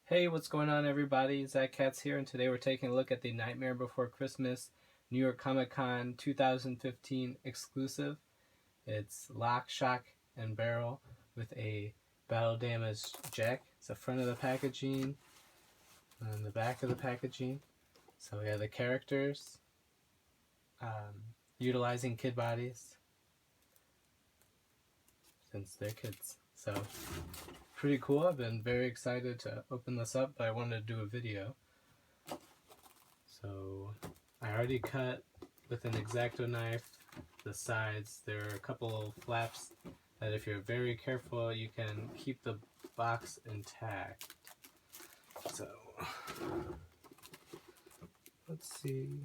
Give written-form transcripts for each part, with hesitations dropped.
Hey, what's going on, everybody? Zach Katz here, and today we're taking a look at the Nightmare Before Christmas New York Comic Con 2015 exclusive. It's Lock, Shock, and Barrel with a battle damaged Jack. It's the front of the packaging and the back of the packaging. So we have the characters utilizing kid bodies since they're kids. So pretty cool. I've been very excited to open this up, but I wanted to do a video. So I already cut with an X-Acto knife the sides. There are a couple of flaps that if you're very careful you can keep the box intact. So let's see.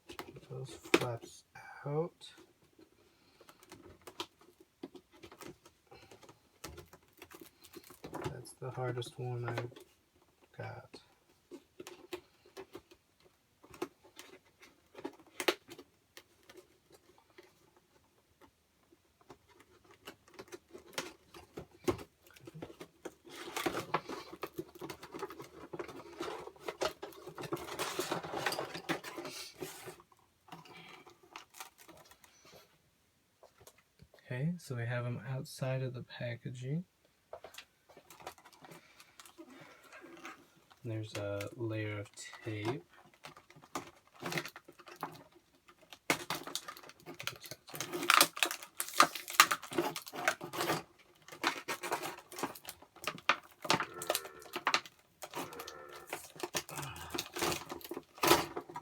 Get those flaps out. That's the hardest one I've got. Okay, so we have them outside of the packaging. There's a layer of tape.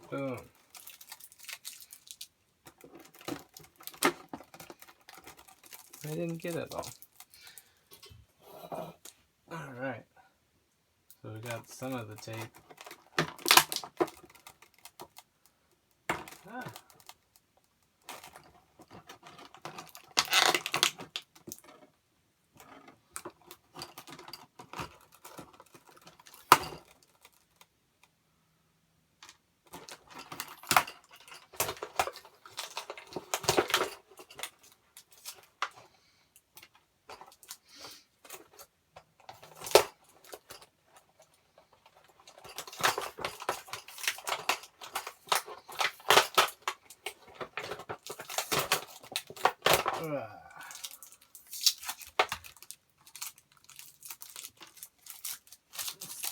Boom. I didn't get it all. Alright. So we got some of the tape. Ah.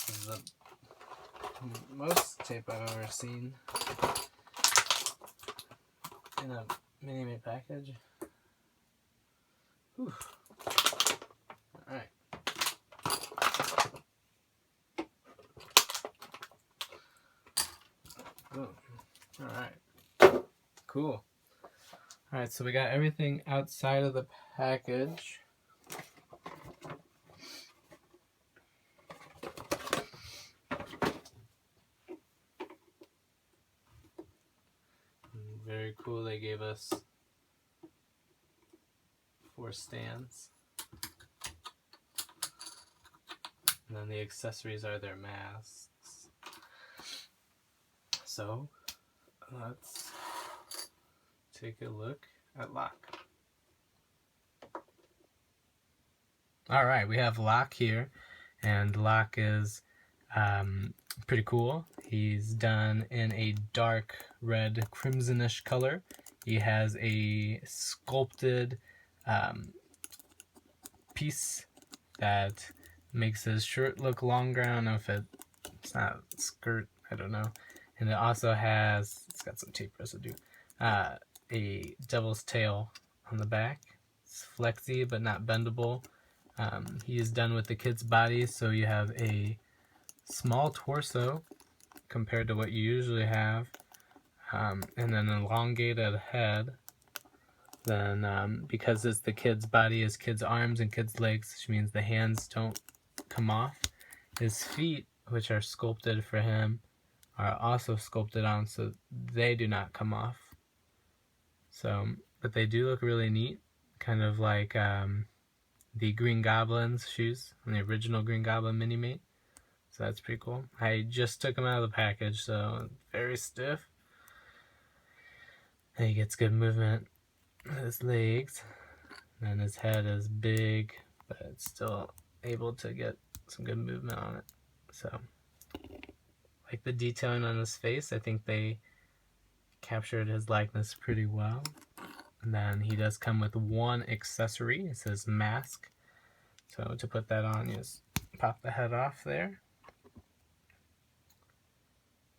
This is the most tape I've ever seen in a Minimate package. Whew. Alright. Boom. Alright. Cool. Alright, so we got everything outside of the package. Very cool, they gave us 4 stands. And then the accessories are their masks. So, let's take a look at Lock. Alright, we have Lock here, and Lock is pretty cool. He's done in a dark red crimsonish color. He has a sculpted piece that makes his shirt look longer. I don't know if it's not a skirt, I don't know. And it also has, it's got some tape residue, a devil's tail on the back. It's flexy but not bendable. He is done with the kid's body, so you have a small torso compared to what you usually have, and then an elongated head. Then because it's the kid's body, is kid's arms and kid's legs, which means the hands don't come off. His feet, which are sculpted for him, are also sculpted on, so they do not come off. So, but they do look really neat, kind of like the Green Goblin's shoes on the original Green Goblin Minimate. So that's pretty cool. I just took them out of the package, so very stiff. And he gets good movement. his legs, and his head is big, but it's still able to get some good movement on it. So, like the detailing on his face, I think they captured his likeness pretty well. And then he does come with one accessory. It says mask. So to put that on, you just pop the head off there.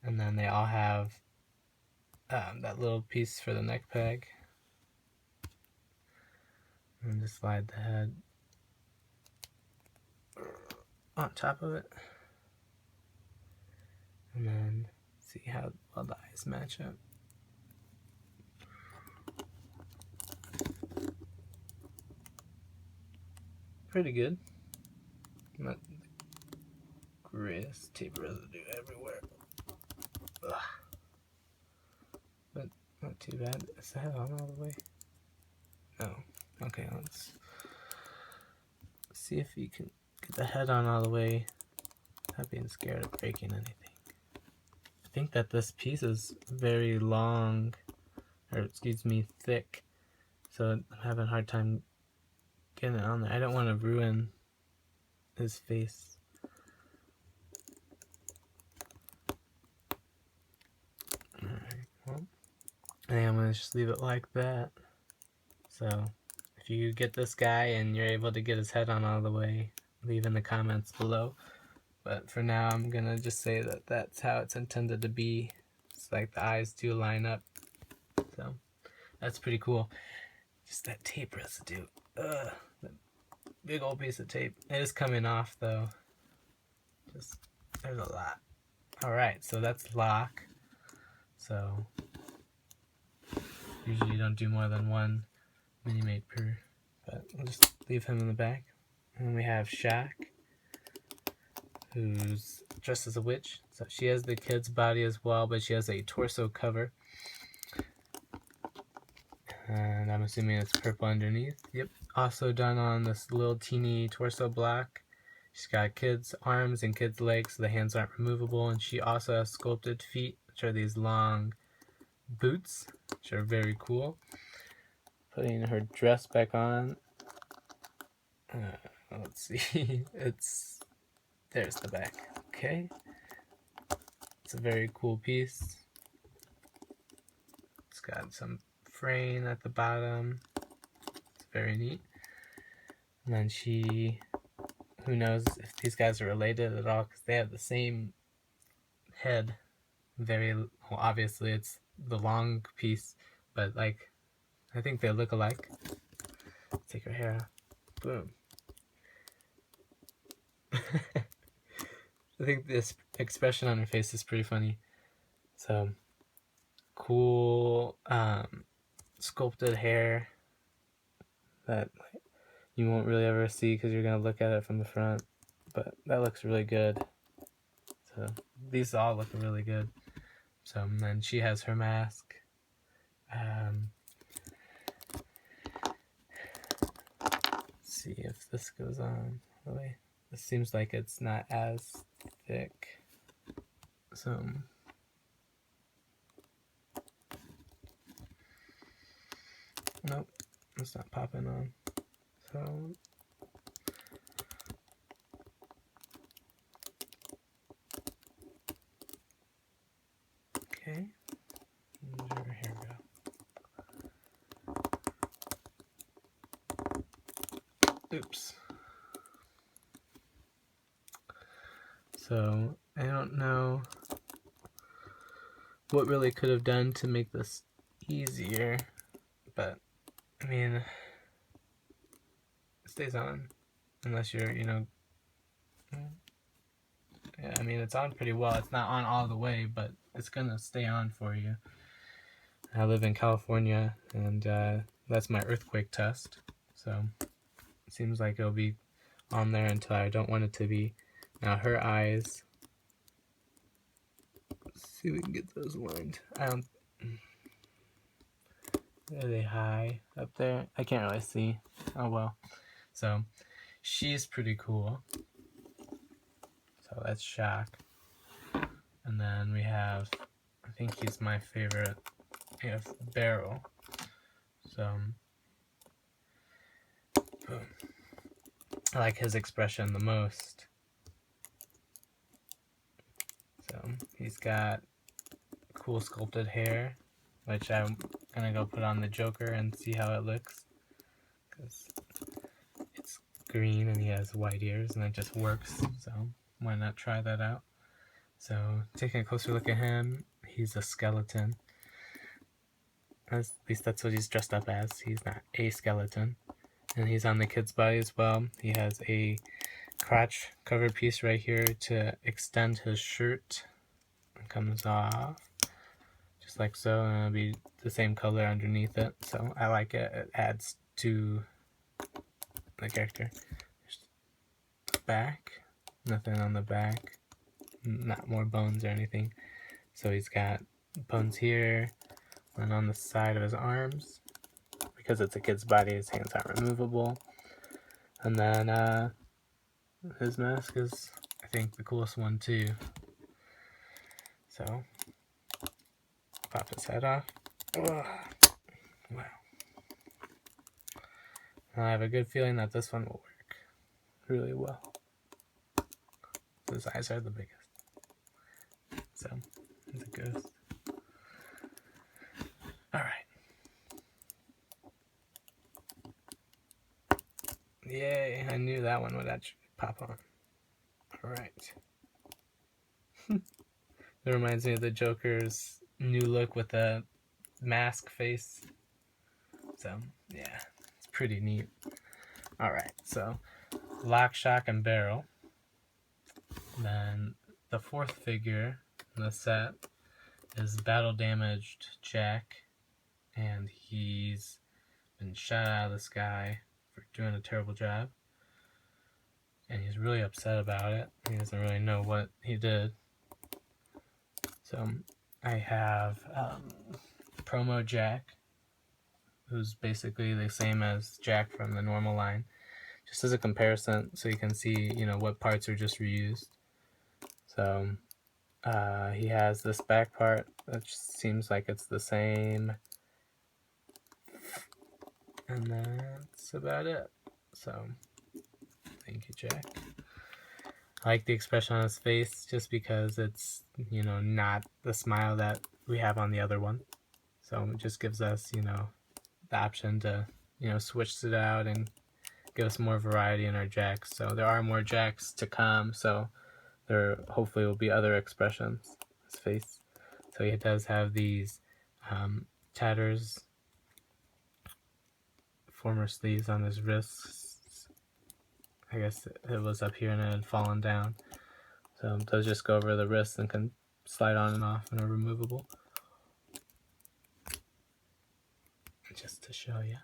And then they all have that little piece for the neck peg. And just slide the head on top of it. And then see how well the eyes match up. Pretty good. Not the greatest tape residue everywhere. Ugh. But not too bad. Is the head on all the way? No. Okay, let's see if you can get the head on all the way without being scared of breaking anything. I think that this piece is very long, or excuse me, thick, so I'm having a hard time getting it on there. I don't want to ruin his face. Alright, well, I think I'm going to just leave it like that. So, if you get this guy and you're able to get his head on all the way, leave in the comments below. But for now, I'm going to just say that that's how it's intended to be. It's like the eyes do line up. So, that's pretty cool. Just that tape residue. Ugh, that big old piece of tape. It is coming off though. Just, there's a lot. Alright, so that's lock. So, usually you don't do more than one Minimate per, but we'll just leave him in the back. And then we have Shaq, who's dressed as a witch. So she has the kid's body as well, but she has a torso cover. And I'm assuming it's purple underneath. Yep. Also done on this little teeny torso block. She's got kids' arms and kids' legs, so the hands aren't removable. And she also has sculpted feet, which are these long boots, which are very cool. Putting her dress back on. Let's see. There's the back. Okay. It's a very cool piece. It's got some fraying at the bottom. It's very neat. And then who knows if these guys are related at all, because they have the same head. Well, obviously it's the long piece, but like, I think they look alike. Take her hair off. Boom. I think this expression on her face is pretty funny. So, cool sculpted hair that you won't really ever see because you're going to look at it from the front. But that looks really good. So, these all look really good. So, and then she has her mask. Let's see if this goes on. Really, this seems like it's not as thick. So, nope, it's not popping on. So, okay, where's her hair go? Oops. So, I don't know what really could have done to make this easier, but I mean, it stays on unless you're, yeah, I mean, it's on pretty well. It's not on all the way, but it's gonna stay on for you. I live in California, and that's my earthquake test, so it seems like it'll be on there until I don't want it to be. Now her eyes, let's see if we can get those lined. Are they high up there? I can't really see. Oh well. So she's pretty cool. So that's Shaq. And then we have, I think he's my favorite, Barrel. So boom. I like his expression the most. So he's got cool sculpted hair, which I'm gonna go put on the Joker and see how it looks, because it's green and he has white ears and it just works, so why not try that out. So taking a closer look at him, he's a skeleton. At least that's what he's dressed up as. He's not a skeleton. And he's on the kid's body as well. He has a crotch cover piece right here to extend his shirt. It comes off just like so, and it'll be the same color underneath it. So I like it. It adds to the character. There's the back. Nothing on the back. Not more bones or anything. So he's got bones here and on the side of his arms. Because it's a kid's body, his hands aren't removable. And then his mask is, I think, the coolest one too. So pop his head off. Ugh. Wow. I have a good feeling that this one will work really well. His eyes are the biggest. So, he's a ghost. Alright. Yay, I knew that one would actually pop on. Alright. It reminds me of the Joker's new look with the mask face. So, yeah, it's pretty neat. Alright, so lock, shock, and barrel. Then the fourth figure in the set is battle damaged Jack, and he's been shot out of the sky for doing a terrible job, and he's really upset about it. He doesn't really know what he did. So I have promo Jack, who's basically the same as Jack from the normal line, just as a comparison, so you can see, you know, what parts are just reused. So he has this back part that seems like it's the same, and that's about it. So thank you, Jack. I like the expression on his face just because it's, you know, not the smile that we have on the other one. So it just gives us, you know, the option to, you know, switch it out and give us more variety in our Jacks. So there are more Jacks to come, so there hopefully will be other expressions on his face. So he does have these tatters, former sleeves on his wrists. I guess it was up here and it had fallen down. So it does just go over the wrists and can slide on and off and are removable. Just to show you.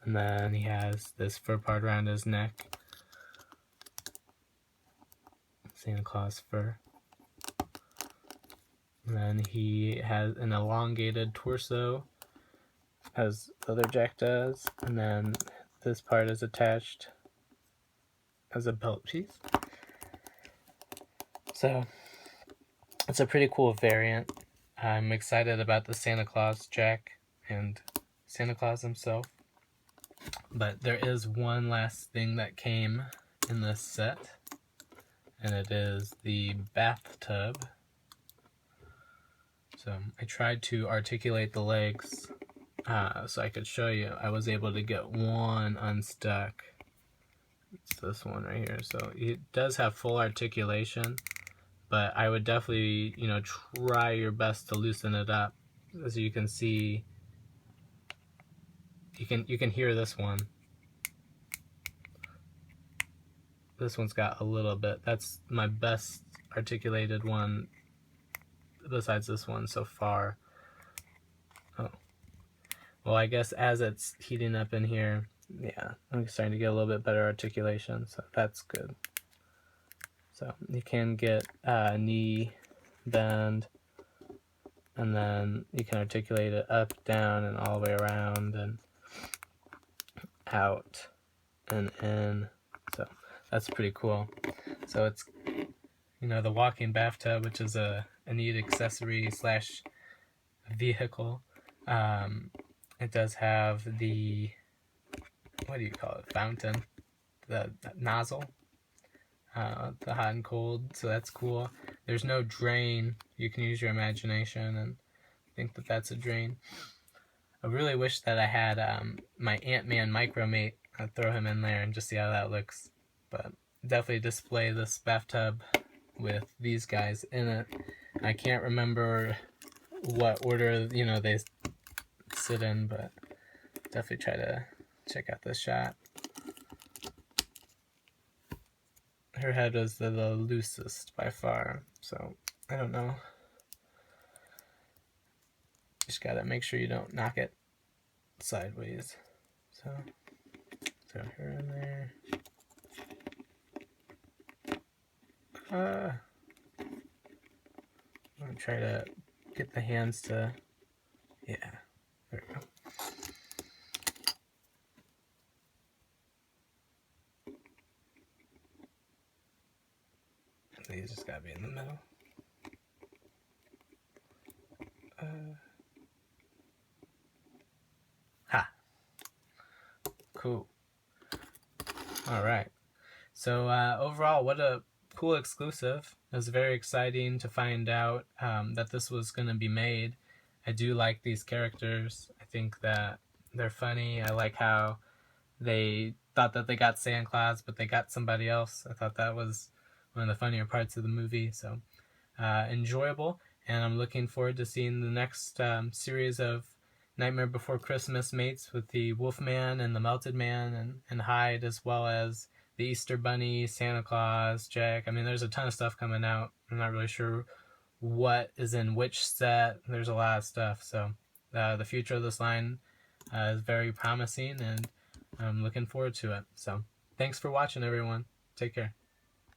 And then he has this fur part around his neck. Santa Claus fur. And then he has an elongated torso, as the other Jack does. And then this part is attached as a belt piece. So it's a pretty cool variant. I'm excited about the Santa Claus Jack and Santa Claus himself. But there is one last thing that came in this set, and it is the bathtub. So I tried to articulate the legs so I could show you. I was able to get one unstuck. It's this one right here. So it does have full articulation, but I would definitely, you know, try your best to loosen it up. As you can see, you can hear this one. This one's got a little bit. That's my best articulated one besides this one so far. Oh. Well, I guess as it's heating up in here, yeah, I'm starting to get a little bit better articulation, so that's good. So you can get a knee bend, and then you can articulate it up, down, and all the way around, and out, and in. So that's pretty cool. So it's, you know, the walking bathtub, which is a neat accessory slash vehicle. it does have the, what do you call it, fountain, the nozzle, the hot and cold, so that's cool. There's no drain. You can use your imagination and think that that's a drain. I really wish that I had my Ant-Man Micromate. I'd throw him in there and just see how that looks. But definitely display this bathtub with these guys in it. I can't remember what order, you know, they sit in, but definitely try to check out this shot. Her head was the loosest by far, so I don't know. Just gotta make sure you don't knock it sideways. So throw her in there. I'm gonna try to get the hands to, yeah, there we go. These just gotta be in the middle. Ha! Cool. Alright. So overall, what a cool exclusive. It was very exciting to find out that this was going to be made. I do like these characters. I think that they're funny. I like how they thought that they got Santa Claus, but they got somebody else. I thought that was one of the funnier parts of the movie. So enjoyable, and I'm looking forward to seeing the next series of Nightmare Before Christmas mates with the Wolfman and the Melted Man and Hyde, as well as the Easter Bunny, Santa Claus, Jack. I mean, there's a ton of stuff coming out. I'm not really sure what is in which set. There's a lot of stuff. So the future of this line is very promising, and I'm looking forward to it. So thanks for watching, everyone. Take care.